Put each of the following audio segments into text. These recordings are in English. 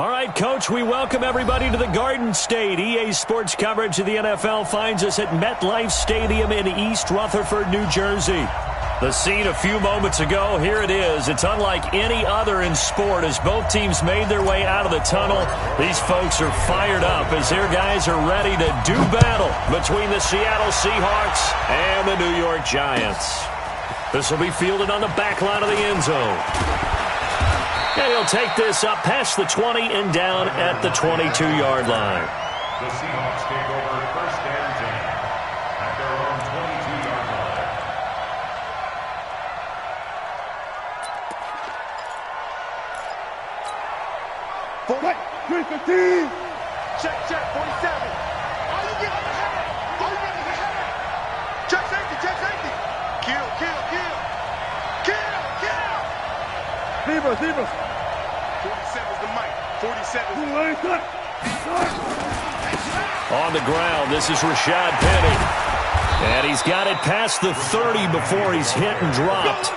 All right, Coach, we welcome everybody to the Garden State. EA Sports coverage of the NFL finds us at MetLife Stadium in East Rutherford, New Jersey. The scene a few moments ago, here it is. It's unlike any other in sport as both teams made their way out of the tunnel. These folks are fired up as their guys are ready to do battle between the Seattle Seahawks and the New York Giants. This will be fielded on the back line of the end zone. And he'll take this up past the 20 and down at the 22-yard line. The Seahawks take over first and 10 at their own 22-yard line. Right, 315. Check, 47. All you get is a header. All you get is a header. Check safety, check safety. Kill. Zebra. 47's the mic. 47's the On the ground, this is Rashad Penny. And he's got it past the 30 before he's hit and dropped.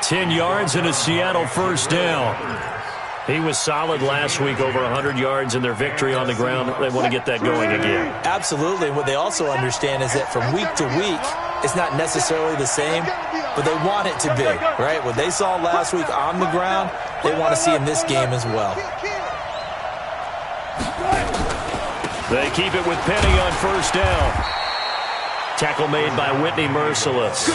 10 yards and a Seattle first down. He was solid last week, over 100 yards in their victory on the ground. They want to get that going again. Absolutely. And what they also understand is that from week to week, it's not necessarily the same, but they want it to be, right? What they saw last week on the ground, they want to see in this game as well. They keep it with Penny on first down. Tackle made by Whitney Merciless.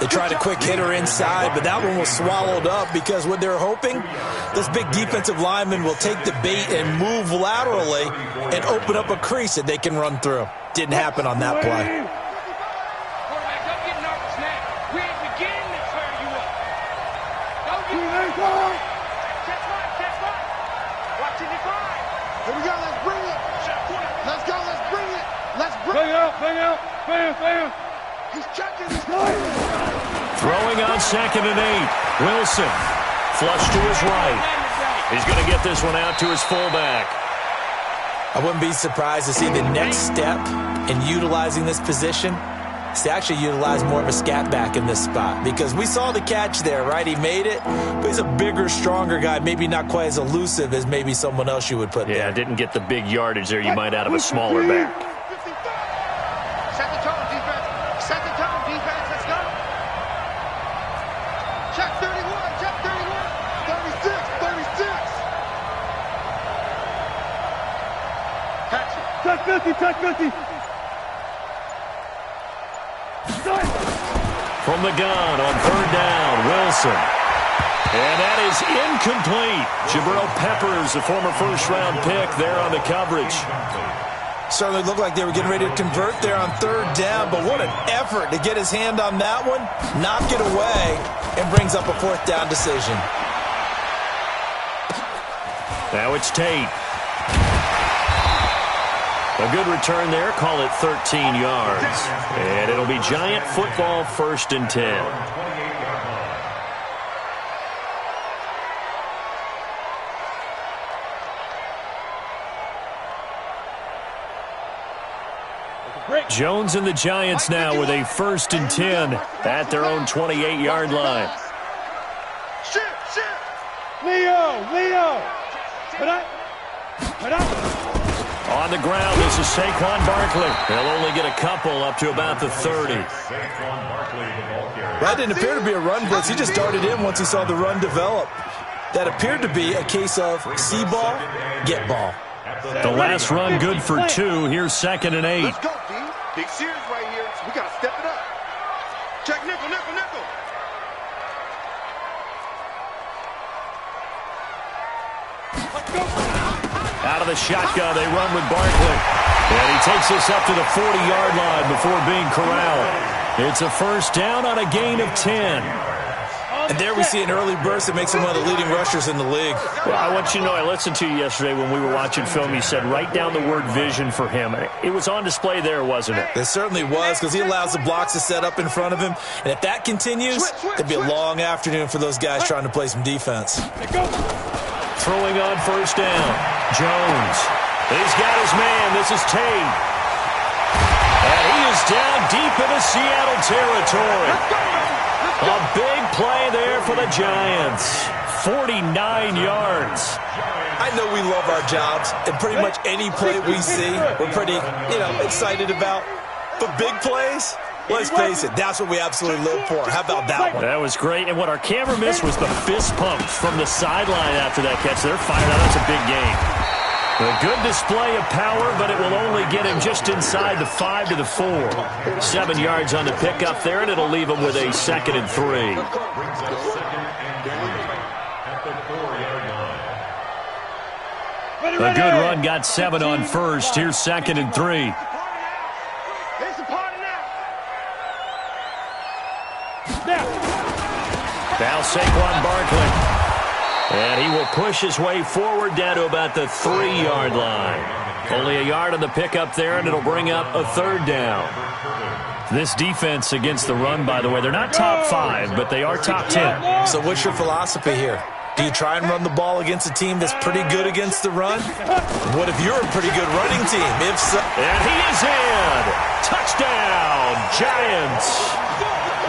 They tried a quick hitter inside, but that one was swallowed up because what they're hoping, this big defensive lineman will take the bait and move laterally and open up a crease that they can run through. Didn't happen on that play. Here we go, let's bring it. Let's go, let's bring it. Let's bring it. Bang. He's checking his line. Throwing on 2nd and 8. Wilson. Flush to his right. He's going to get this one out to his fullback. I wouldn't be surprised to see the next step in utilizing this position is to actually utilize more of a scat back in this spot, because we saw the catch there, right? He made it, but he's a bigger, stronger guy, maybe not quite as elusive as maybe someone else you would put there. Yeah, didn't get the big yardage there you might out of a smaller back. Set the tone, defense. Let's go. Check 31. 36. Catch it. Check 50. From the gun on 3rd down, Wilson. And that is incomplete. Jabril Peppers, a former first-round pick, there on the coverage. Certainly looked like they were getting ready to convert there on 3rd down, but what an effort to get his hand on that one, knock it away, and brings up a 4th down decision. Now it's Tate. A good return there, call it 13 yards. And it'll be Giant football, 1st and 10. Jones and the Giants now with a 1st and 10 at their own 28-yard line. Leo. On the ground, this is Saquon Barkley. They'll only get a couple up to about the 30. That didn't appear to be a run blitz. He just darted in once he saw the run develop. That appeared to be a case of see ball, get ball. The last run good for 2. Here's 2nd and 8. Let's go, D. Big series right here. We got to step it up. Check nickel. Out of the shotgun, they run with Barkley. And he takes this up to the 40-yard line before being corralled. It's a first down on a gain of 10. And there we see an early burst that makes him one of the leading rushers in the league. Well, I want you to know, I listened to you yesterday when we were watching film. You said write down the word vision for him. It was on display there, wasn't it? It certainly was, because he allows the blocks to set up in front of him. And if that continues, it'll be a long afternoon for those guys trying to play some defense. Throwing on first down. Jones. He's got his man. This is Tate. And he is down deep into Seattle territory. A big play there for the Giants. 49 yards. I know we love our jobs, and pretty much any play we see, we're pretty, excited about. But big plays, let's face it, that's what we absolutely live for. How about that one? That was great, and what our camera missed was the fist pump from the sideline after that catch. They're fired out. That's a big game. A good display of power, but it will only get him just inside the 5 to the 4. 7 yards on the pickup there, and it'll leave him with a 2nd and 3. Brings up 2nd and 3 at the 4-yard line. A good run got 7 on first. Here's 2nd and 3. Now Saquon Barkley. And he will push his way forward down to about the 3-yard line. Only a yard on the pickup there, and it'll bring up a 3rd down. This defense against the run, by the way, they're not top 5, but they are top 10. So what's your philosophy here? Do you try and run the ball against a team that's pretty good against the run? What if you're a pretty good running team? If so... And he is in! Touchdown, Giants!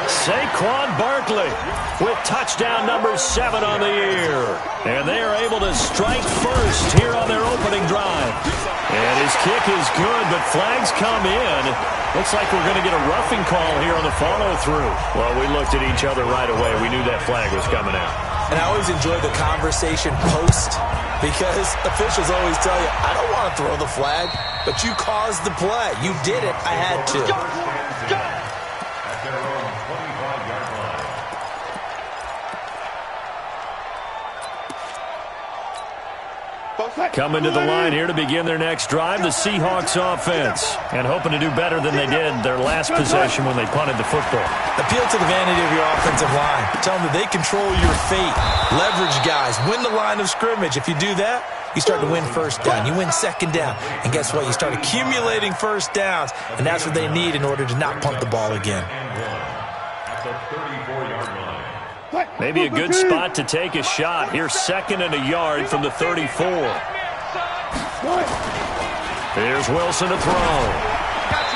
Saquon Barkley with touchdown number 7 on the year. And they are able to strike first here on their opening drive. And his kick is good, but flags come in. Looks like we're going to get a roughing call here on the follow-through. Well, we looked at each other right away. We knew that flag was coming out. And I always enjoy the conversation post because officials always tell you, I don't want to throw the flag, but you caused the play. You did it. I had to. At their own 25-yard line. Coming to the line here to begin their next drive, the Seahawks offense. And hoping to do better than they did their last possession when they punted the football. Appeal to the vanity of your offensive line. Tell them that they control your fate. Leverage guys. Win the line of scrimmage. If you do that, you start to win first down. You win second down. And guess what? You start accumulating first downs. And that's what they need in order to not punt the ball again. At the 34-yard line. Maybe a good spot to take a shot. Here's 2nd and a yard from the 34. Here's Wilson to throw.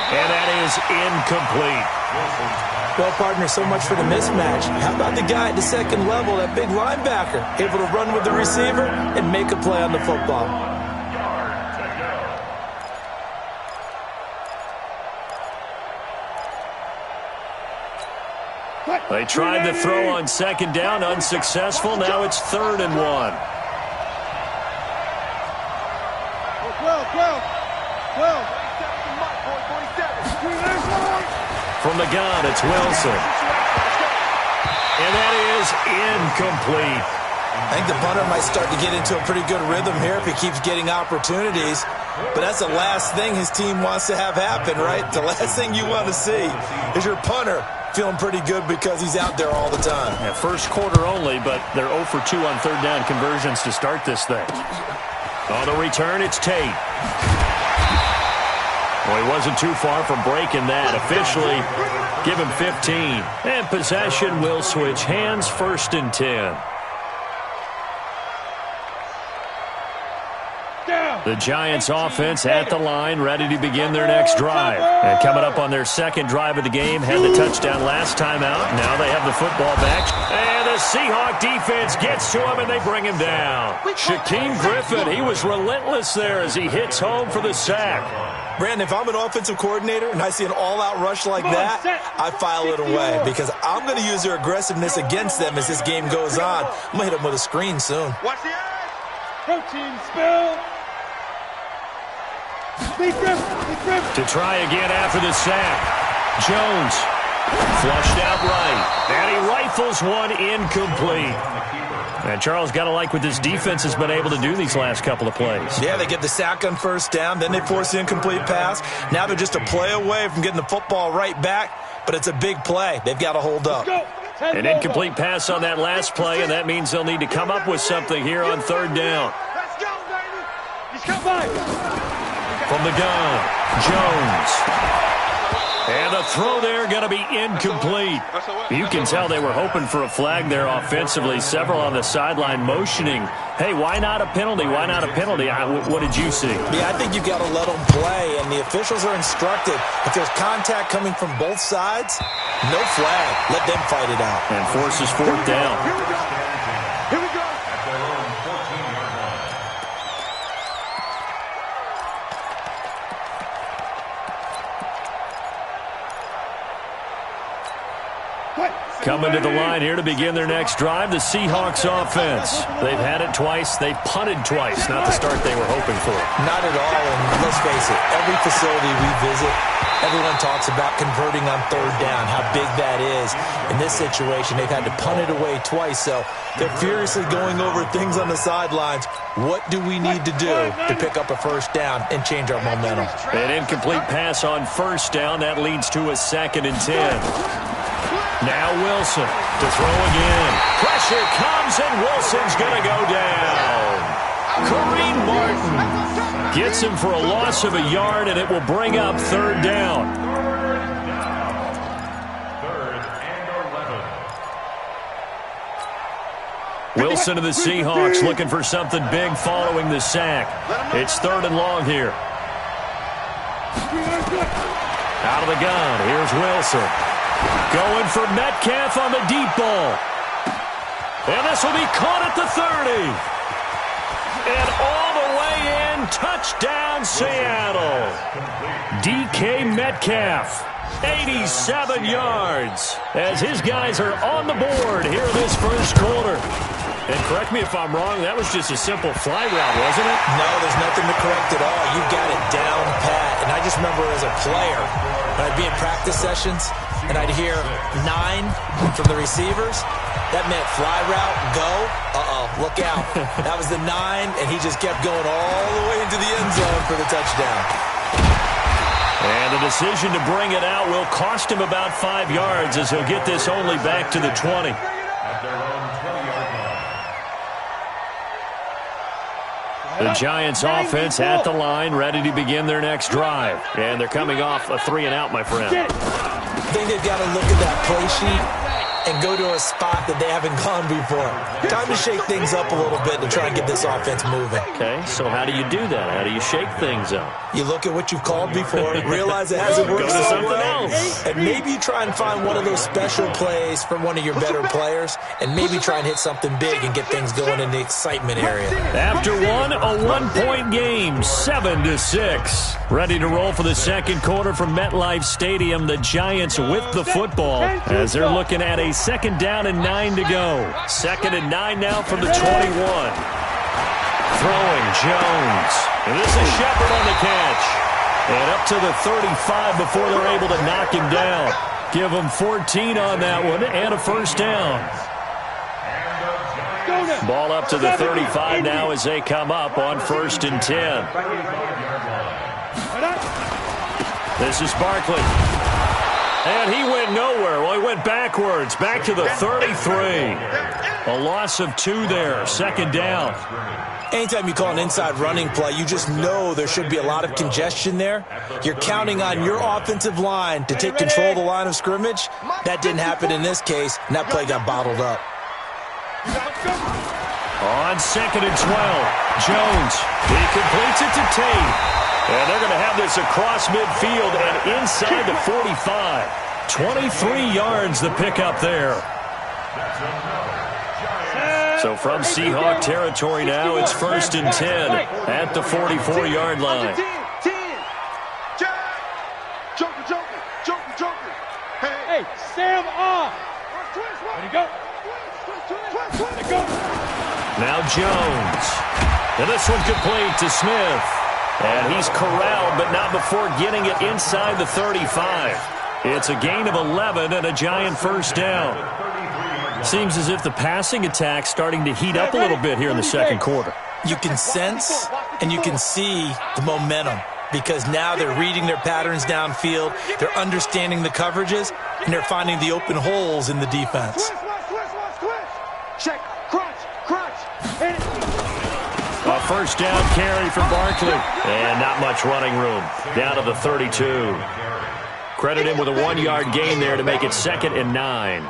And that is incomplete. Well, partner, so much for the mismatch. How about the guy at the second level, that big linebacker, able to run with the receiver and make a play on the football? They tried to throw on 2nd down, unsuccessful. Now it's 3rd and 1. From the gun, it's Wilson. And that is incomplete. I think the punter might start to get into a pretty good rhythm here if he keeps getting opportunities. But that's the last thing his team wants to have happen, right? The last thing you want to see is your punter feeling pretty good because he's out there all the time. Yeah, first quarter only, but they're 0 for 2 on 3rd down conversions to start this thing. On the return, it's Tate. Well, he wasn't too far from breaking that. Officially, give him 15. And possession will switch hands, 1st and 10. The Giants offense at the line, ready to begin their next drive. And coming up on their 2nd drive of the game, had the touchdown last time out. Now they have the football back. And the Seahawk defense gets to him, and they bring him down. Shaquem Griffin, he was relentless there as he hits home for the sack. Brandon, if I'm an offensive coordinator and I see an all-out rush like that, I file it away because I'm going to use their aggressiveness against them as this game goes on. I'm going to hit them with a screen soon. Watch the eyes. Protein spill. To try again after the sack. Jones flushed out right. And he rifles one incomplete. And Charles, got to like what this defense has been able to do these last couple of plays. Yeah, they get the sack on 1st down, then they force the incomplete pass. Now they're just a play away from getting the football right back, but it's a big play. They've got to hold up. An incomplete pass on that last play, and that means they'll need to come up with something here on 3rd down. Let's go, baby. Just come by. From the gun, Jones. And the throw there going to be incomplete. You can tell they were hoping for a flag there offensively. Several on the sideline motioning, hey, why not a penalty? Why not a penalty? What did you see? Yeah, I think you've got to let them play, and the officials are instructed. If there's contact coming from both sides, no flag. Let them fight it out. And forces 4th down. Here we go. Coming to the line here to begin their next drive, the Seahawks offense. They've had it twice. They've punted twice. Not the start they were hoping for. Not at all, and let's face it, every facility we visit, everyone talks about converting on third down, how big that is. In this situation, they've had to punt it away twice, so they're furiously going over things on the sidelines. What do we need to do to pick up a first down and change our momentum? An incomplete pass on first down. That leads to a 2nd and 10. Now Wilson to throw again. Pressure comes, and Wilson's going to go down. Kareem Martin gets him for a loss of a yard, and it will bring up 3rd down. 3rd and 11. Wilson of the Seahawks looking for something big following the sack. It's 3rd and long here. Out of the gun, here's Wilson. Going for Metcalf on the deep ball. And this will be caught at the 30. And all the way in, touchdown Seattle. DK Metcalf, 87 yards, as his guys are on the board here in this first quarter. And correct me if I'm wrong, that was just a simple fly route, wasn't it? No, there's nothing to correct at all. You got it down pat. And I just remember as a player, when I'd be in practice sessions, and I'd hear 9 from the receivers, that meant fly route, go, look out. That was the 9, and he just kept going all the way into the end zone for the touchdown. And the decision to bring it out will cost him about 5 yards, as he'll get this only back to the 20. At their own 20-yard line. The Giants offense at the line, ready to begin their next drive. And they're coming off a 3-and-out, my friend. I think they've got to look at that play sheet and go to a spot that they haven't gone before. Time to shake things up a little bit to try and get this offense moving. Okay, so how do you do that? How do you shake things up? You look at what you've called before, realize it hasn't worked Go to so something well, else. and maybe you try and find one of those special plays from one of your better players, and maybe try and hit something big and get things going in the excitement area. After one, a 1-point game, 7-6. Ready to roll for the second quarter from MetLife Stadium. The Giants with the football as they're looking at a 2nd down and 9 to go. 2nd and 9 now from the 21. Throwing Jones. And this is Shepard on the catch. And up to the 35 before they're able to knock him down. Give him 14 on that one and a first down. Ball up to the 35 now as they come up on 1st and 10. This is Barkley. And he went nowhere. Well, he went backwards, back to the 33. A loss of 2 there, 2nd down. Anytime you call an inside running play, you just know there should be a lot of congestion there. You're counting on your offensive line to take control of the line of scrimmage. That didn't happen in this case, and that play got bottled up. On 2nd and 12, Jones. He completes it to Tate. And they're going to have this across midfield and inside the 45. 23 yards the pickup there. So from Seahawk territory now, it's 1st and 10 at the 44-yard line. Hey, Sam off. Ready, go. Now Jones. And this one complete to Smith. And he's corralled, but not before getting it inside the 35. It's a gain of 11 and a Giant first down. Seems as if the passing attack's starting to heat up a little bit here in the second quarter. You can sense and you can see the momentum because now they're reading their patterns downfield, they're understanding the coverages, and they're finding the open holes in the defense. Check, crunch, A first down carry for Barkley. And not much running room. Down to the 32. Credit him with a 1-yard gain there to make it 2nd and 9.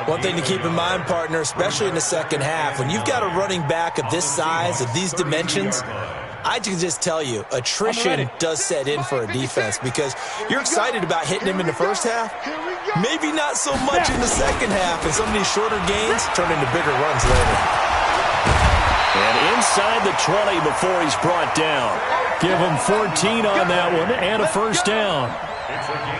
One thing to keep in mind, partner, especially in the second half, when you've got a running back of this size, of these dimensions, I can just tell you, attrition does set in for a defense because you're excited about hitting him in the first half, maybe not so much in the second half, and some of these shorter gains turn into bigger runs later. And inside the 20 before he's brought down. Give him 14 on that one and a first down.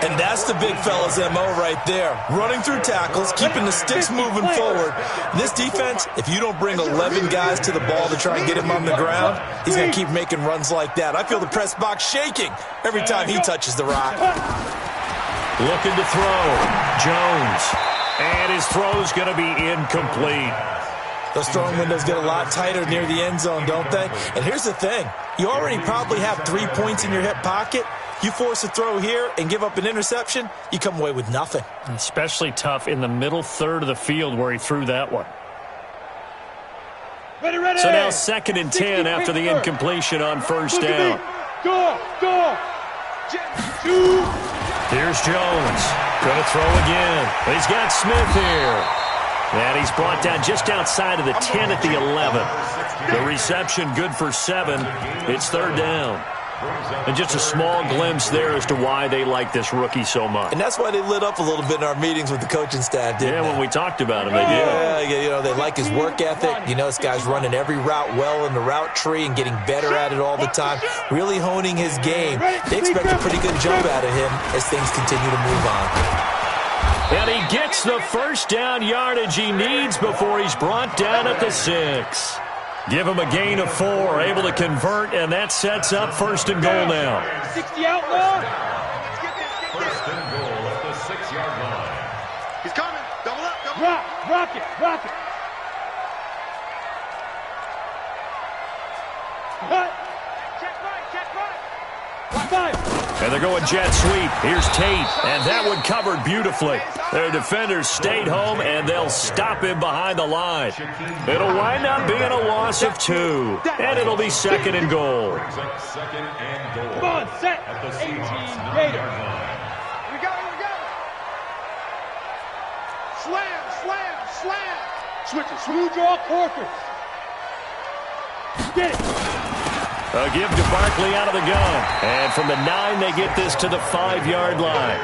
And that's the big fella's MO right there. Running through tackles, keeping the sticks moving forward. This defense, if you don't bring 11 guys to the ball to try and get him on the ground, he's going to keep making runs like that. I feel the press box shaking every time he touches the rock. Looking to throw. Jones. And his throw's going to be incomplete. Those throwing windows get a lot tighter near the end zone, don't they? And here's the thing. You already probably have 3 points in your hip pocket. You force a throw here and give up an interception, you come away with nothing. Especially tough in the middle third of the field where he threw that one. Ready. So now 2nd and 10 after the incompletion on first down. Go. Here's Jones. Going to throw again. He's got Smith here. And he's brought down just outside of the 10 at the 11. The reception good for 7. It's 3rd down. And just a small glimpse there as to why they like this rookie so much. And that's why they lit up a little bit in our meetings with the coaching staff, didn't they? When we talked about him, they did. Yeah, you know, they like his work ethic. You know, this guy's running every route well in the route tree and getting better at it all the time, really honing his game. They expect a pretty good jump out of him as things continue to move on. And he gets the first down yardage he needs before he's brought down at the 6. Give him a gain of 4, able to convert, and that sets up 1st and goal now. 60 outlaw. 1st and goal at the 6-yard line. He's coming. Double up. Rock it. Cut. Check right. And they're going jet sweep. Here's Tate, and that one covered beautifully. Their defenders stayed home, and they'll stop him behind the line. It'll wind up being a loss of 2, and it'll be 2nd and goal. Second and goal. Come on, set. At the 18 Seahawks 9-yard Raiders. line. We got it. Slam. Switch it. Smooth draw quarters. Get it. A give to Barkley out of the gun. And from the 9, they get this to the 5-yard line.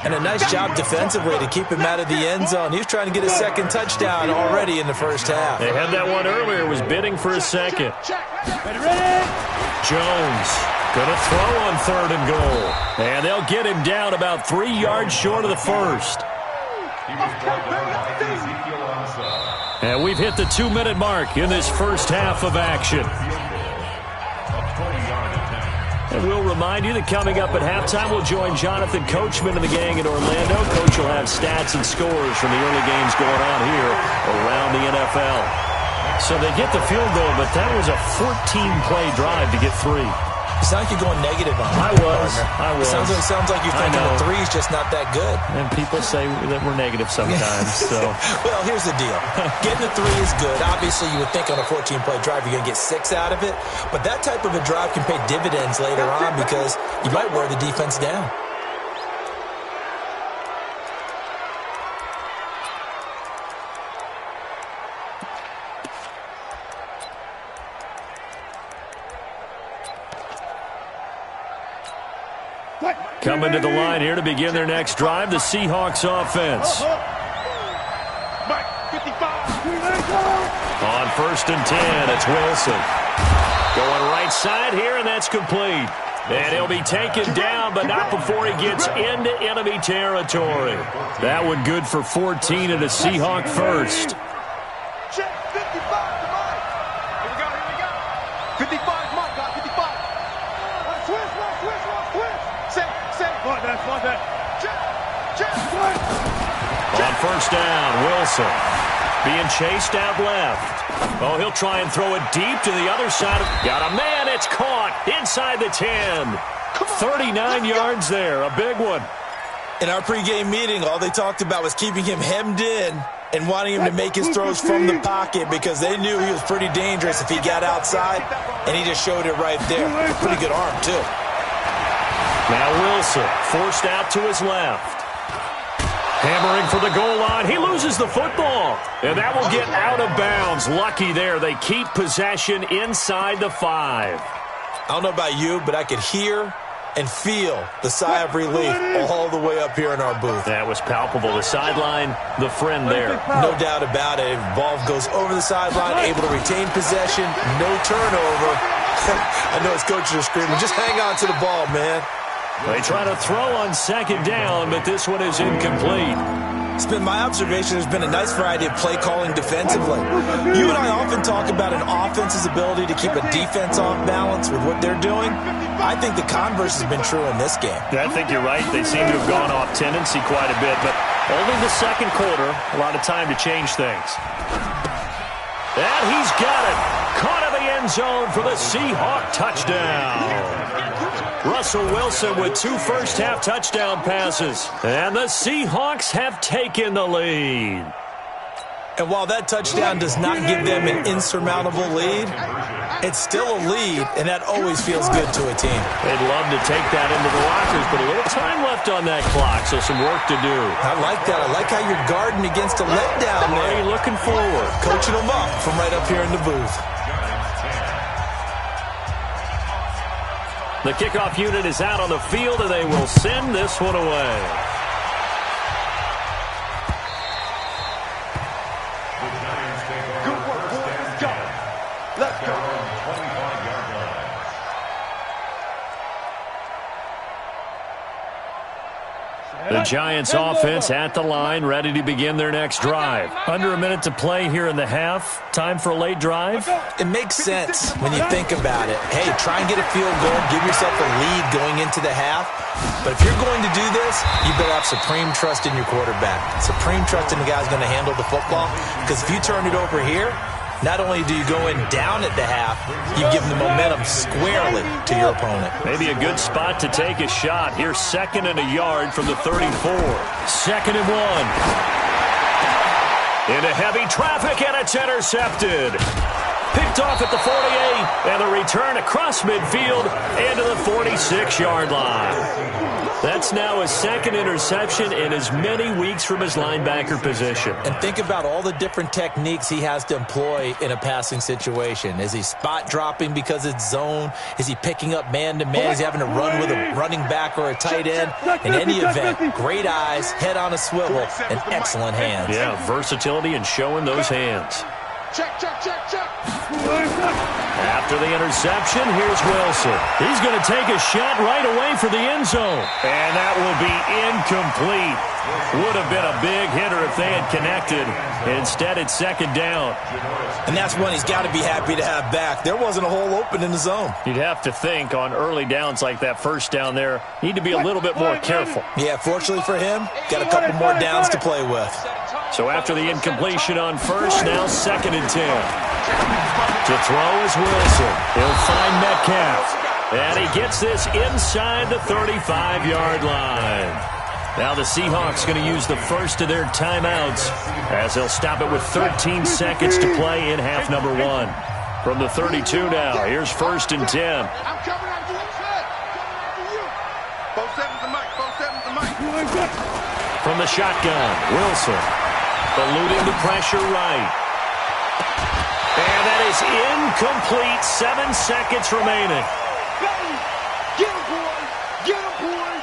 And a nice job defensively to keep him out of the end zone. He was trying to get a 2nd touchdown already in the first half. They had that one earlier, was bidding for a 2nd. Ready. Jones going to throw on 3rd and goal. And they'll get him down about 3 yards short of the 1st. He was brought down by Ezekiel Ansah. And we've hit the 2-minute mark in this first half of action. And we'll remind you that coming up at halftime, we'll join Jonathan Coachman and the gang in Orlando. Coach will have stats and scores from the early games going on here around the NFL. So they get the field goal, but that was a 14-play drive to get 3. You sound like you're going negative on it. I was. It sounds like you're thinking the 3's just not that good. And people say that we're negative sometimes. So. Well, here's the deal. Getting the 3 is good. Obviously, you would think on a 14-play drive you're going to get 6 out of it. But that type of a drive can pay dividends later on because you might wear the defense down. Coming to the line here to begin their next drive, the Seahawks offense. On 1st and 10, it's Wilson. Going right side here, and that's complete. And he'll be taken down, but not before he gets into enemy territory. That one good for 14 and a Seahawk first. Check 55 to Mike. Here we go. 55 Mike, got 55. Switch. Say. Watch that. Check. On 1st down, Wilson being chased out left. Oh, he'll try and throw it deep to the other side. Got a man. It's caught inside the 10. 39 yards there. A big one. In our pregame meeting, all they talked about was keeping him hemmed in and wanting him to make his throws from the pocket because they knew he was pretty dangerous if he got outside, and he just showed it right there. Pretty good arm, too. Now Wilson forced out to his left. Hammering for the goal line. He loses the football. And that will get out of bounds. Lucky there. They keep possession inside the 5. I don't know about you, but I could hear and feel the sigh of relief all the way up here in our booth. That was palpable. The sideline, the friend there. No doubt about it. Ball goes over the sideline, able to retain possession, no turnover. I know his coaches are screaming, just hang on to the ball, man. They try to throw on second down, but this one is incomplete. It's been my observation there's been a nice variety of play calling defensively. You and I often talk about an offense's ability to keep a defense off balance with what they're doing. I think the converse has been true in this game. Yeah, I think you're right. They seem to have gone off tendency quite a bit, but only the second quarter, a lot of time to change things. And he's got it. Caught in the end zone for the Seahawks touchdown. Russell Wilson with 2 first-half touchdown passes. And the Seahawks have taken the lead. And while that touchdown does not give them an insurmountable lead, it's still a lead, and that always feels good to a team. They'd love to take that into the lockers, but a little time left on that clock, so some work to do. I like that. I like how you're guarding against a letdown there. Already looking forward. Coaching them up from right up here in the booth. The kickoff unit is out on the field, and they will send this one away. Good work, boys. Let's go. Let's go. The Giants offense at the line, ready to begin their next drive. Under a minute to play here in the half. Time for a late drive? It makes sense when you think about it. Hey, try and get a field goal, give yourself a lead going into the half. But if you're going to do this, you better have supreme trust in your quarterback. Supreme trust in the guy who's going to handle the football. Because if you turn it over here, not only do you go in down at the half, you give them the momentum squarely to your opponent. Maybe a good spot to take a shot. Here's 2nd and a yard from the 34. 2nd and 1. Into heavy traffic, and it's intercepted. Picked off at the 48, and the return across midfield into the 46-yard line. That's now his 2nd interception in as many weeks from his linebacker position. And think about all the different techniques he has to employ in a passing situation. Is he spot dropping because it's zone? Is he picking up man-to-man? Is he having to run with a running back or a tight end? In any event, great eyes, head on a swivel, and excellent hands. Yeah, versatility and showing those hands. Check, check, check, check. After the interception, here's Wilson. He's going to take a shot right away for the end zone. And that will be incomplete. Would have been a big hitter if they had connected. Instead, it's 2nd down. And that's one he's got to be happy to have back. There wasn't a hole open in the zone. You'd have to think on early downs like that first down there, need to be a little bit more careful. Yeah, fortunately for him, got a couple more downs to play with. So after the incompletion on first, now 2nd and 10. To throw is Wilson. He'll find Metcalf. And he gets this inside the 35-yard line. Now the Seahawks going to use the first of their timeouts as they'll stop it with 13 seconds to play in half number 1. From the 32 now, here's 1st and 10. I'm coming after you. Coming after you. 4-7's the mic. 4-7's the mic. From the shotgun, Wilson. Eluding the pressure right. And that is incomplete. 7 seconds remaining. Get him, boy. Get him, boy.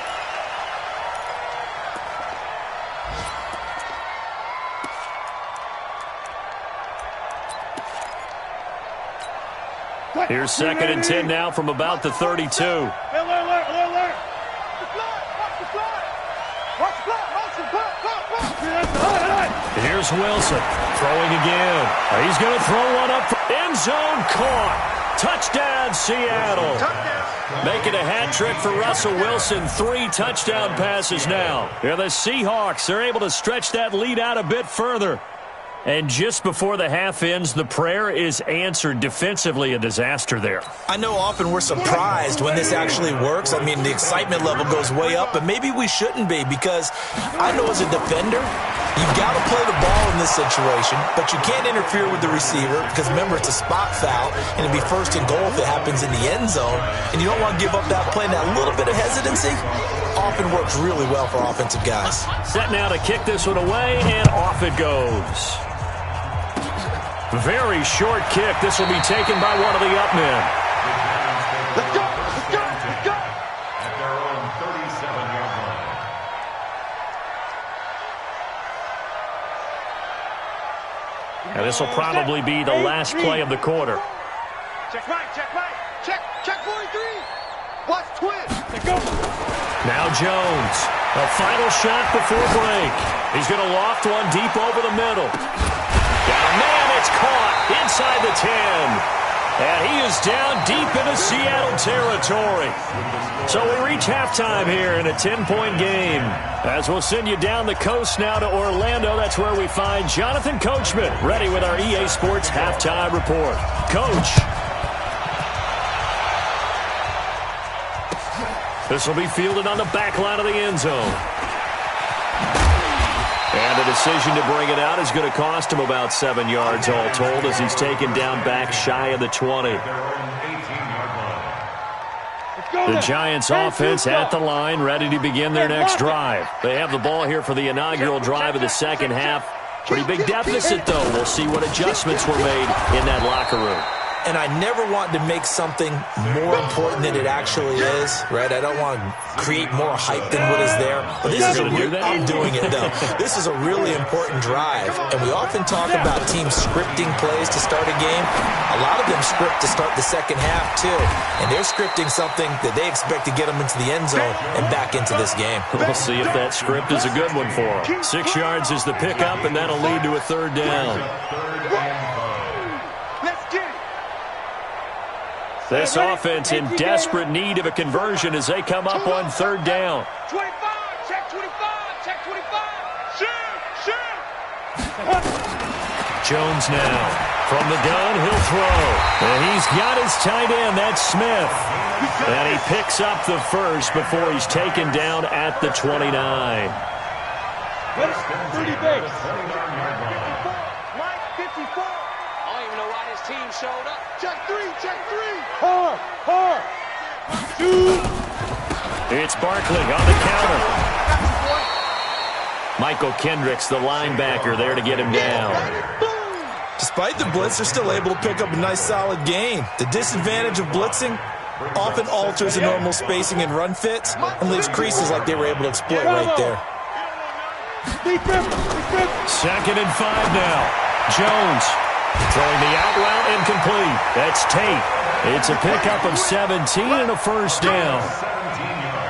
Here's 2nd and 10 now from about the 32. Alert. Watch the fly. Watch the fly. Here's Wilson throwing again. He's going to throw one up. End zone caught. Touchdown, Seattle. Making a hat trick for Russell Wilson. 3 touchdown passes now. Yeah, the Seahawks are able to stretch that lead out a bit further. And just before the half ends, the prayer is answered. Defensively, a disaster there. I know often we're surprised when this actually works. I mean, the excitement level goes way up, but maybe we shouldn't be, because I know as a defender, you've got to play the ball in this situation, but you can't interfere with the receiver because, remember, it's a spot foul, and it'd be 1st and goal if it happens in the end zone, and you don't want to give up that play. And that little bit of hesitancy often works really well for offensive guys. Set now to kick this one away, and off it goes. Very short kick. This will be taken by one of the up men. Let's go. Let's go. Let's go. At their own 37-yard line. And this will probably be the last play of the quarter. Check right. Check right. Check 43. Watch twist. Let's go. Now Jones, a final shot before break. He's going to loft one deep over the middle. Got a man, it's caught inside the 10. And he is down deep into Seattle territory. So we reach halftime here in a 10-point game. As we'll send you down the coast now to Orlando, that's where we find Jonathan Coachman ready with our EA Sports halftime report. Coach. This will be fielded on the back line of the end zone. And the decision to bring it out is going to cost him about 7 yards all told as he's taken down back shy of the 20. The Giants offense at the line, ready to begin their next drive. They have the ball here for the inaugural drive of the second half. Pretty big deficit, though. We'll see what adjustments were made in that locker room. And I never want to make something more important than it actually is, right? I don't want to create more hype than what is there. But this is I'm doing it, though. This is a really important drive. And we often talk about teams scripting plays to start a game. A lot of them script to start the second half, too. And they're scripting something that they expect to get them into the end zone and back into this game. We'll see if that script is a good one for them. 6 yards is the pickup, and that'll lead to a third down. This offense in desperate need of a conversion as they come up on third down. 25, check 25, check 25. Shoot. Jones now. From the gun, he'll throw. And he's got his tight end, that's Smith. And he picks up the first before he's taken down at the 29. 30 base. 54. I don't even know why this team showed up. Check 3, check 3. Hard. Shoot. It's Barkley on the counter. Michael Kendricks, the linebacker, there to get him down. Despite the blitz, they're still able to pick up a nice, solid gain. The disadvantage of blitzing often alters the normal spacing and run fits and leaves creases like they were able to exploit right there. 2nd and 5 now. Jones throwing the out route incomplete. That's Tate. It's a pickup of 17 and a first down.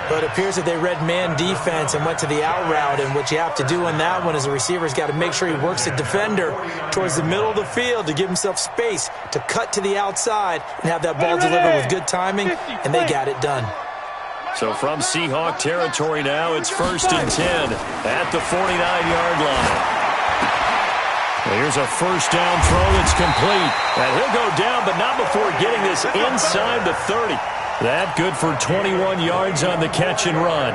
But it appears that they read man defense and went to the out route, and what you have to do on that one is the receiver's got to make sure he works the defender towards the middle of the field to give himself space to cut to the outside and have that ball delivered with good timing, and they got it done. So from Seahawk territory now, it's 1st and 10 at the 49-yard line. Here's a first down throw that's complete. And he'll go down, but not before getting this inside the 30. That good for 21 yards on the catch and run.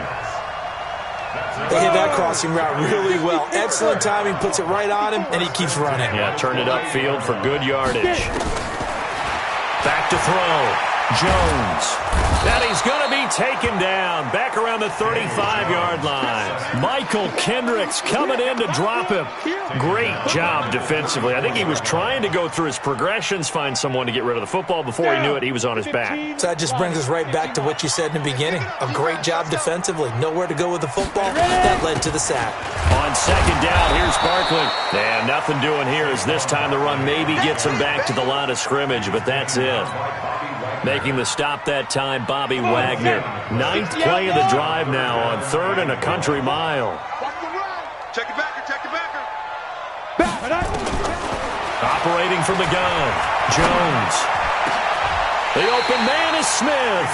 They hit that crossing route really well. Excellent timing, puts it right on him, and he keeps running. Yeah, turned it upfield for good yardage. Back to throw. Jones. And he's going to be taken down back around the 35-yard line. Michael Kendricks coming in to drop him. Great job defensively. I think he was trying to go through his progressions, find someone to get rid of the football. Before he knew it, he was on his back. So that just brings us right back to what you said in the beginning. A great job defensively. Nowhere to go with the football. That led to the sack. On 2nd down, here's Barkley. And nothing doing here as this time the run maybe gets him back to the line of scrimmage, but that's it. Making the stop that time, Bobby Wagner. 9th play of the drive now on 3rd and a country mile. Check it backer, check it backer. Operating from the gun, Jones. The open man is Smith.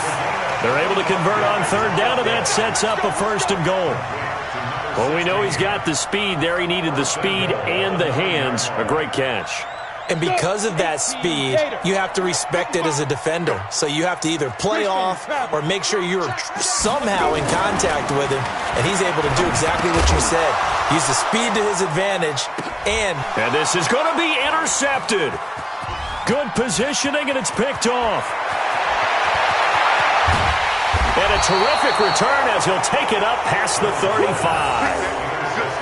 They're able to convert on 3rd down, and that sets up a 1st and goal. Well, we know he's got the speed there. He needed the speed and the hands. A great catch. And because of that speed, you have to respect it as a defender. So you have to either play off or make sure you're somehow in contact with him. And he's able to do exactly what you said. Use the speed to his advantage. And this is going to be intercepted. Good positioning, and it's picked off. And a terrific return as he'll take it up past the 35.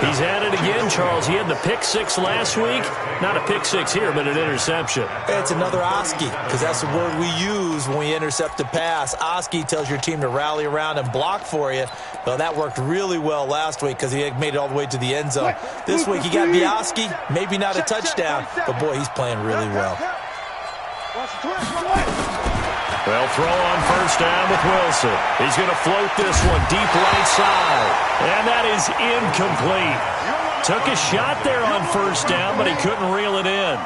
He's at it again, Charles. He had the pick 6 last week. Not a pick 6 here, but an interception. It's another Oski, because that's the word we use when we intercept a pass. Oski tells your team to rally around and block for you. Well, that worked really well last week because he made it all the way to the end zone. This week, he got the Oski, maybe not a touchdown, but boy, he's playing really well. They'll throw on first down with Wilson. He's going to float this one deep right side. And that is incomplete. Took a shot there on first down, but he couldn't reel it in.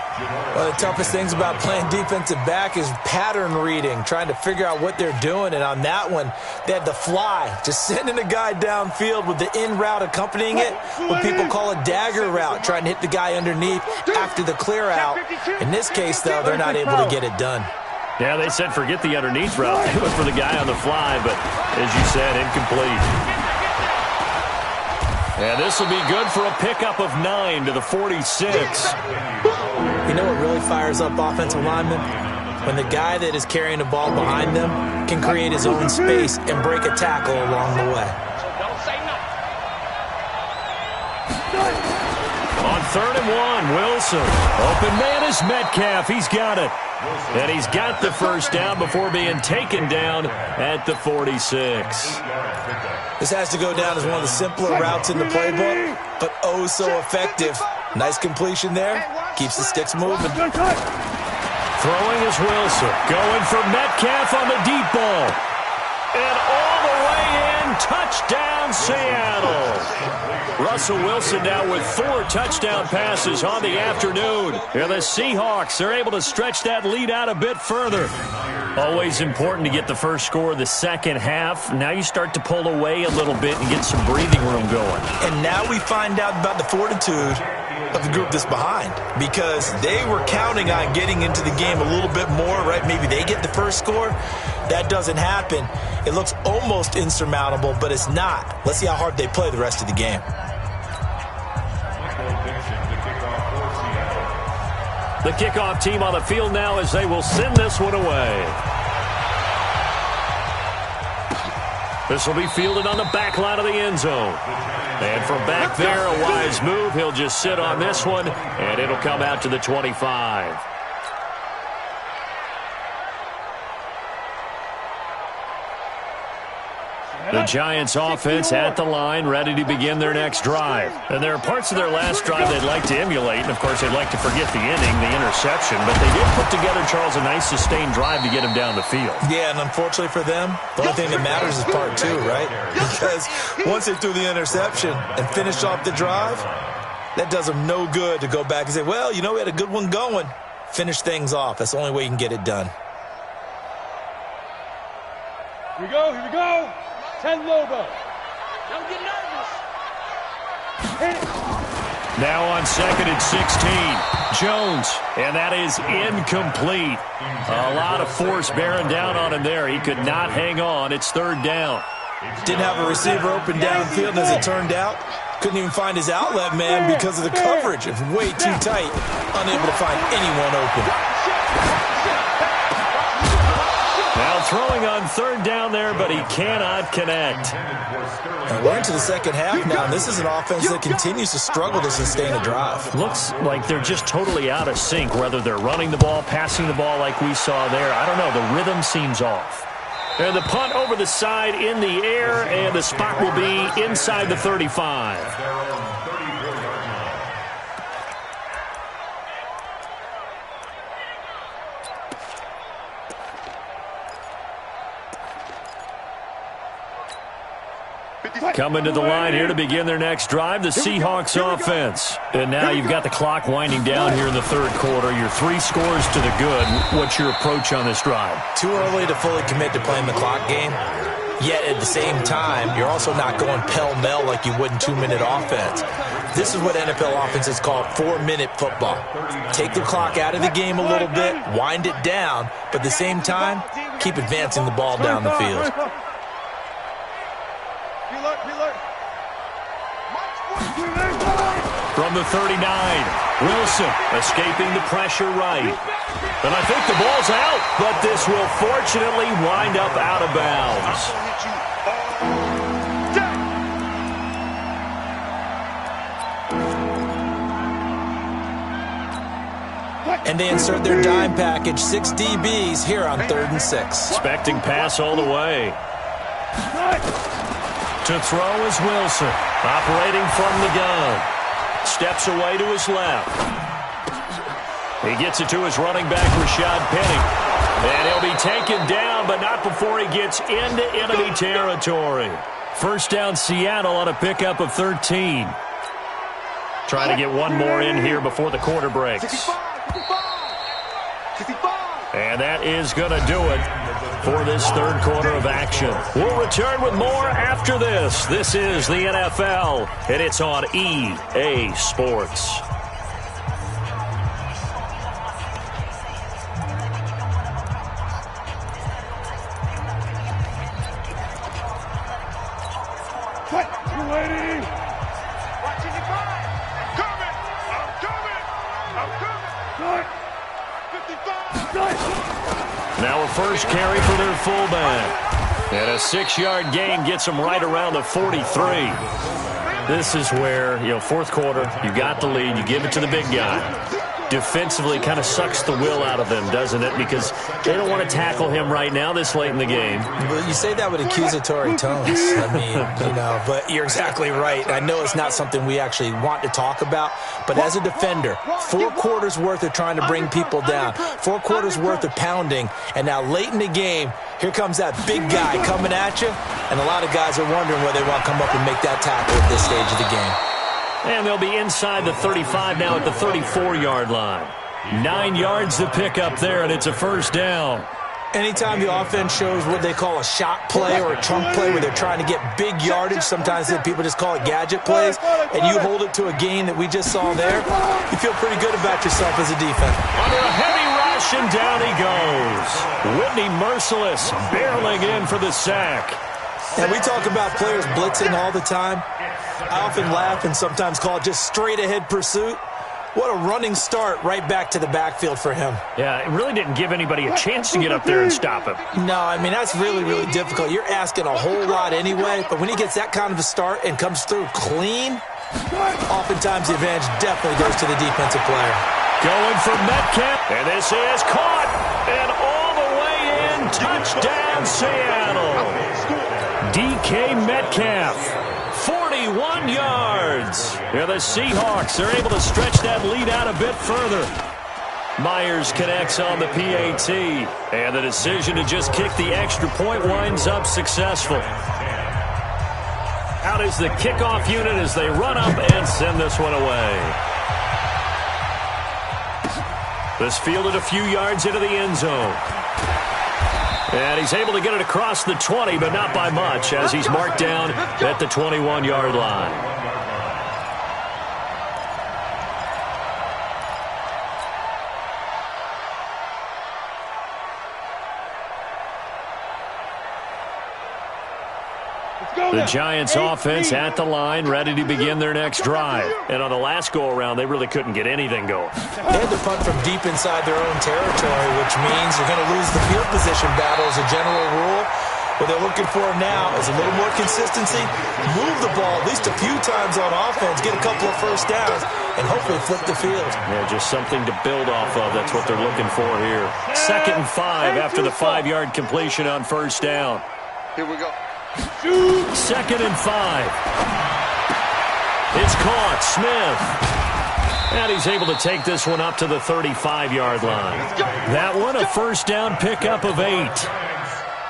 One of the toughest things about playing defensive back is pattern reading, trying to figure out what they're doing. And on that one, they had the fly, just sending a guy downfield with the in route accompanying it, what people call a dagger route, trying to hit the guy underneath after the clear out. In this case, though, they're not able to get it done. Yeah, they said forget the underneath route. They went for the guy on the fly, but as you said, incomplete. And this will be good for a pickup of 9 to the 46. You know what really fires up offensive linemen? When the guy that is carrying the ball behind them can create his own space and break a tackle along the way. Don't say nothing. On 3rd and 1, Wilson. Open man is Metcalf. He's got it. And he's got the first down before being taken down at the 46. This has to go down as one of the simpler routes in the playbook, but oh so effective. Nice completion there. Keeps the sticks moving. Throwing is Wilson. Going for Metcalf on the deep ball. And all the way in. Touchdown, Seattle. Russell Wilson now with 4 touchdown passes on the afternoon. And the Seahawks are able to stretch that lead out a bit further. Always important to get the first score of the second half. Now you start to pull away a little bit and get some breathing room going. And now we find out about the fortitude of the group that's behind, because they were counting on getting into the game a little bit more, right? Maybe they get the first score. That doesn't happen. It looks almost insurmountable, but it's not. Let's see how hard they play the rest of the game. The kickoff team on the field now as they will send this one away. This will be fielded on the back line of the end zone. And from back there, a wise move. He'll just sit on this one, and it'll come out to the 25. The Giants offense at the line, ready to begin their next drive. And there are parts of their last drive they'd like to emulate, and of course they'd like to forget the inning, the interception, but they did put together, Charles, a nice sustained drive to get him down the field. Yeah, and unfortunately for them, the only thing that matters is part 2, right? Because once they threw the interception and finished off the drive, that does them no good to go back and say, well, you know, we had a good one going. Finish things off. That's the only way you can get it done. Here we go, here we go. 10 Lobo. Don't get nervous. Now on 2nd and 16, Jones, and that is incomplete. A lot of force bearing down on him there. He could not hang on. It's 3rd down. Didn't have a receiver open downfield, and as it turned out, couldn't even find his outlet man because of the coverage. It's way too tight, unable to find anyone open. Now throwing on 3rd down there, but he cannot connect. And we're into the second half now, and this is an offense that continues to struggle to sustain a drive. Looks like they're just totally out of sync, whether they're running the ball, passing the ball like we saw there. I don't know. The rhythm seems off. And the punt over the side in the air, and the spot will be inside the 35. Coming to the line here to begin their next drive, the Seahawks offense. And now you've got the clock winding down here in the 3rd quarter. You're 3 scores to the good. What's your approach on this drive? Too early to fully commit to playing the clock game. Yet at the same time, you're also not going pell-mell like you would in 2-minute offense. This is what NFL offenses call 4-minute football. Take the clock out of the game a little bit, wind it down, but at the same time, keep advancing the ball down the field. From the 39, Wilson escaping the pressure right. And I think the ball's out, but this will fortunately wind up out of bounds. And they insert their dime package, 6 DBs here on 3rd and 6. Expecting pass all the way. To throw is Wilson, operating from the gun. Steps away to his left. He gets it to his running back, Rashad Penny. And he'll be taken down, but not before he gets into enemy territory. First down, Seattle on a pickup of 13. Trying to get one more in here before the quarter breaks. 65. And that is going to do it for this third quarter of action. We'll return with more after this. This is the NFL, and it's on EA Sports. Now a first carry for their fullback. And a 6-yard gain gets them right around the 43. This is where, fourth quarter, you got the lead, you give it to the big guy. Defensively kind of sucks the will out of them, doesn't it? Because they don't want to tackle him right now this late in the game. Well, you say that with accusatory tones. I mean, but you're exactly right. I know it's not something we actually want to talk about, but as a defender, 4 quarters worth of trying to bring people down, 4 quarters worth of pounding, and now late in the game, here comes that big guy coming at you, and a lot of guys are wondering whether they want to come up and make that tackle at this stage of the game. And they'll be inside the 35 now at the 34-yard line. 9 yards to pick up there, and it's a first down. Anytime the offense shows what they call a shot play or a chunk play where they're trying to get big yardage, sometimes people just call it gadget plays, and you hold it to a gain that we just saw there, you feel pretty good about yourself as a defense. Under a heavy rush, and down he goes. Whitney Merciless barreling in for the sack. And we talk about players blitzing all the time. I often laugh and sometimes call it just straight-ahead pursuit. What a running start right back to the backfield for him. Yeah, it really didn't give anybody a chance to get up there and stop him. No, I mean, that's really, really difficult. You're asking a whole lot anyway, but when he gets that kind of a start and comes through clean, oftentimes the advantage definitely goes to the defensive player. Going for Metcalf, and this is caught, and all the way in, touchdown Seattle. DK Metcalf. 41 yards. Yeah, the Seahawks are able to stretch that lead out a bit further. Myers connects on the PAT, and the decision to just kick the extra point winds up successful. Out is the kickoff unit as they run up and send this one away. This fielded a few yards into the end zone. And he's able to get it across the 20, but not by much, as he's marked down at the 21-yard line. The Giants offense at the line, ready to begin their next drive. And on the last go-around, they really couldn't get anything going. They had to punt from deep inside their own territory, which means you're going to lose the field position battle as a general rule. What they're looking for now is a little more consistency, move the ball at least a few times on offense, get a couple of first downs, and hopefully flip the field. Yeah, just something to build off of. That's what they're looking for here. 2nd and 5 after the 5-yard completion on first down. Here we go. 2nd and 5. It's caught. Smith. And he's able to take this one up to the 35-yard line. That one a first down pickup of 8.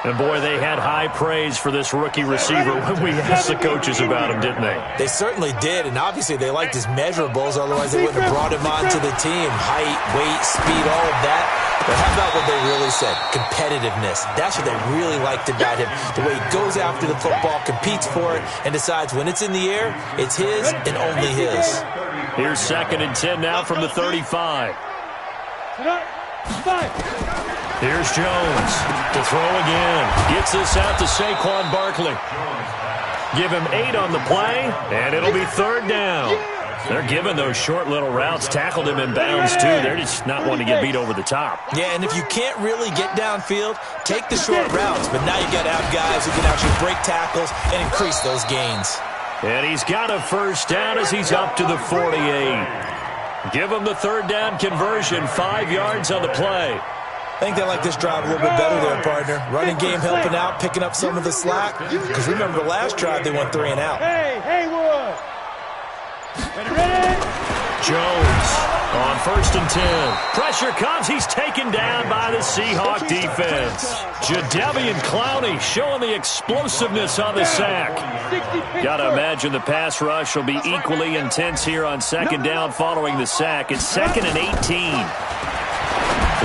And, boy, they had high praise for this rookie receiver when we asked the coaches about him, didn't they? They certainly did, and obviously they liked his measurables, otherwise they wouldn't have brought him onto the team. Height, weight, speed, all of that. But how about what they really said? Competitiveness. That's what they really liked about him. The way he goes after the football, competes for it, and decides when it's in the air, it's his and only his. Here's 2nd and 10 now from the 35. Here's Jones to throw again. Gets this out to Saquon Barkley. Give him 8 on the play, and it'll be 3rd down. They're giving those short little routes, tackled him in bounds, too. They're just not wanting to get beat over the top. Yeah, and if you can't really get downfield, take the short routes. But now you've got to have guys who can actually break tackles and increase those gains. And he's got a first down as he's up to the 48. Give him the 3rd down conversion, 5 yards on the play. I think they like this drive a little bit better there, partner. Running game helping out, picking up some of the slack. Because remember, the last drive they went 3 and out. Hey, Haywood. Jones On 1st and 10. Pressure comes. He's taken down by the Seahawk defense. Jadeveon Clowney showing the explosiveness on the sack. Got to imagine the pass rush will be equally intense here on 2nd down following the sack. It's 2nd and 18.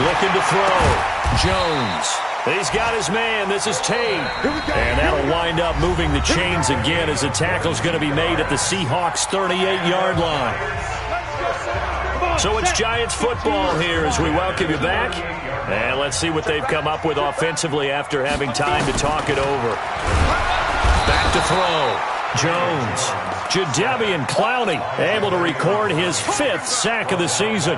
Looking to throw. Jones. He's got his man. This is Tate. And that'll wind up moving the chains again as the tackle's going to be made at the Seahawks' 38-yard line. So it's Giants football here as we welcome you back. And let's see what they've come up with offensively after having time to talk it over. Back to throw. Jones. Jadeveon Clowney able to record his 5th sack of the season.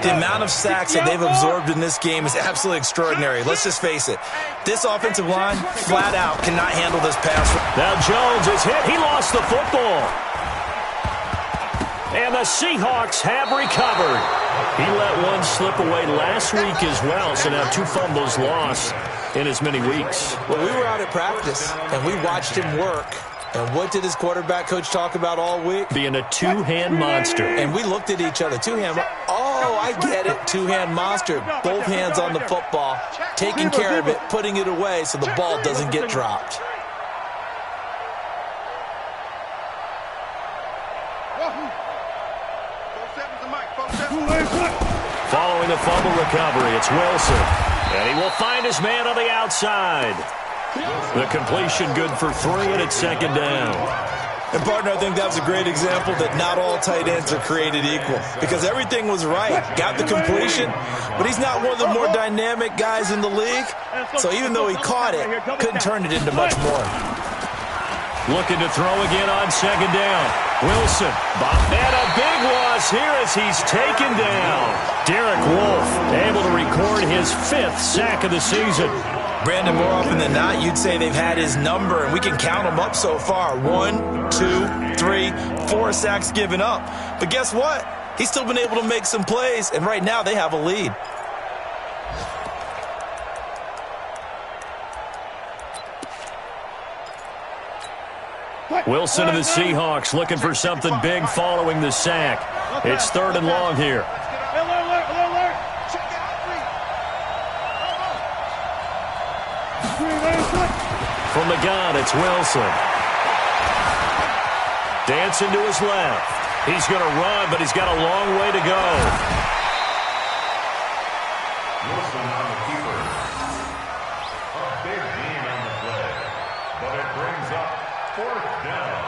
The amount of sacks that they've absorbed in this game is absolutely extraordinary. Let's just face it. This offensive line, flat out, cannot handle this pass. Now Jones is hit. He lost the football. And the Seahawks have recovered. He let one slip away last week as well, so now 2 fumbles lost in as many weeks. Well, we were out at practice, and we watched him work. And what did his quarterback coach talk about all week? Being a two-hand monster. And we looked at each other. Two-hand. Oh, I get it. Two-hand monster. Both hands on the football, taking care of it, putting it away so the ball doesn't get dropped. Following the fumble recovery, it's Wilson. And he will find his man on the outside. The completion good for 3, and it's 2nd down. And, partner, I think that was a great example that not all tight ends are created equal. Because everything was right. Got the completion, but he's not one of the more dynamic guys in the league. So even though he caught it, couldn't turn it into much more. Looking to throw again on 2nd down. Wilson. And a big loss here as he's taken down. Derek Wolfe able to record his 5th sack of the season. Brandon, more often than not, you'd say they've had his number, and we can count them up so far. 1, 2, 3, 4 sacks given up. But guess what? He's still been able to make some plays, and right now they have a lead. Wilson of the Seahawks looking for something big following the sack. It's 3rd and long here. From the gun, it's Wilson. Dancing to his left. He's going to run, but he's got a long way to go. Wilson on the keeper. A big gain on the play, but it brings up 4th down.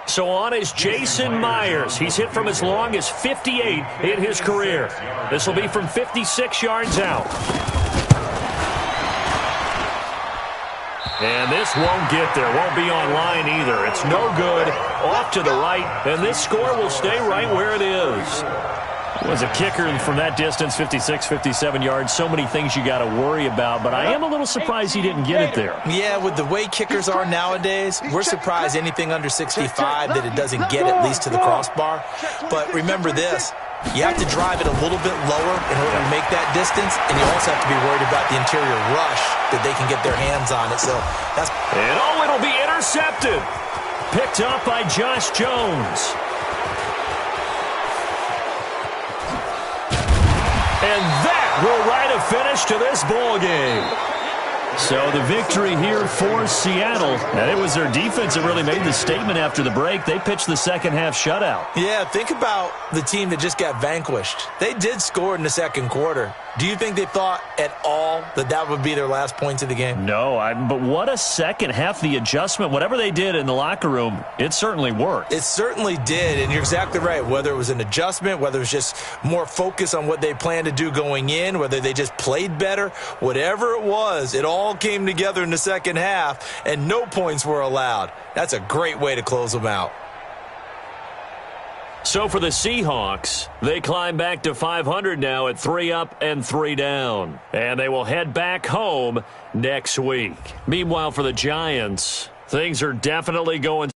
So on is Jason Myers. He's hit from as long as 58 in his career. This will be from 56 yards out. And this won't get there. Won't be online either. It's no good. Off to the right. And this score will stay right where it is. Was a kicker from that distance, 56, 57 yards. So many things you got to worry about, but I am a little surprised he didn't get it there. Yeah, with the way kickers are nowadays, we're surprised anything under 65 that it doesn't get at least to the crossbar. But remember this, you have to drive it a little bit lower in order to make that distance, and you also have to be worried about the interior rush that they can get their hands on it. So that's... And it'll be intercepted. Picked up by Josh Jones. And that will write a finish to this ball game. So the victory here for Seattle. And it was their defense that really made the statement after the break. They pitched the second half shutout. Yeah, think about the team that just got vanquished. They did score in the second quarter. Do you think they thought at all that that would be their last points of the game? No, but what a second half. The adjustment, whatever they did in the locker room, it certainly worked. It certainly did, and you're exactly right. Whether it was an adjustment, whether it was just more focus on what they planned to do going in, whether they just played better, whatever it was, it all came together in the second half, and no points were allowed. That's a great way to close them out. So for the Seahawks, they climb back to 500 now at 3 up and 3 down. And they will head back home next week. Meanwhile, for the Giants, things are definitely going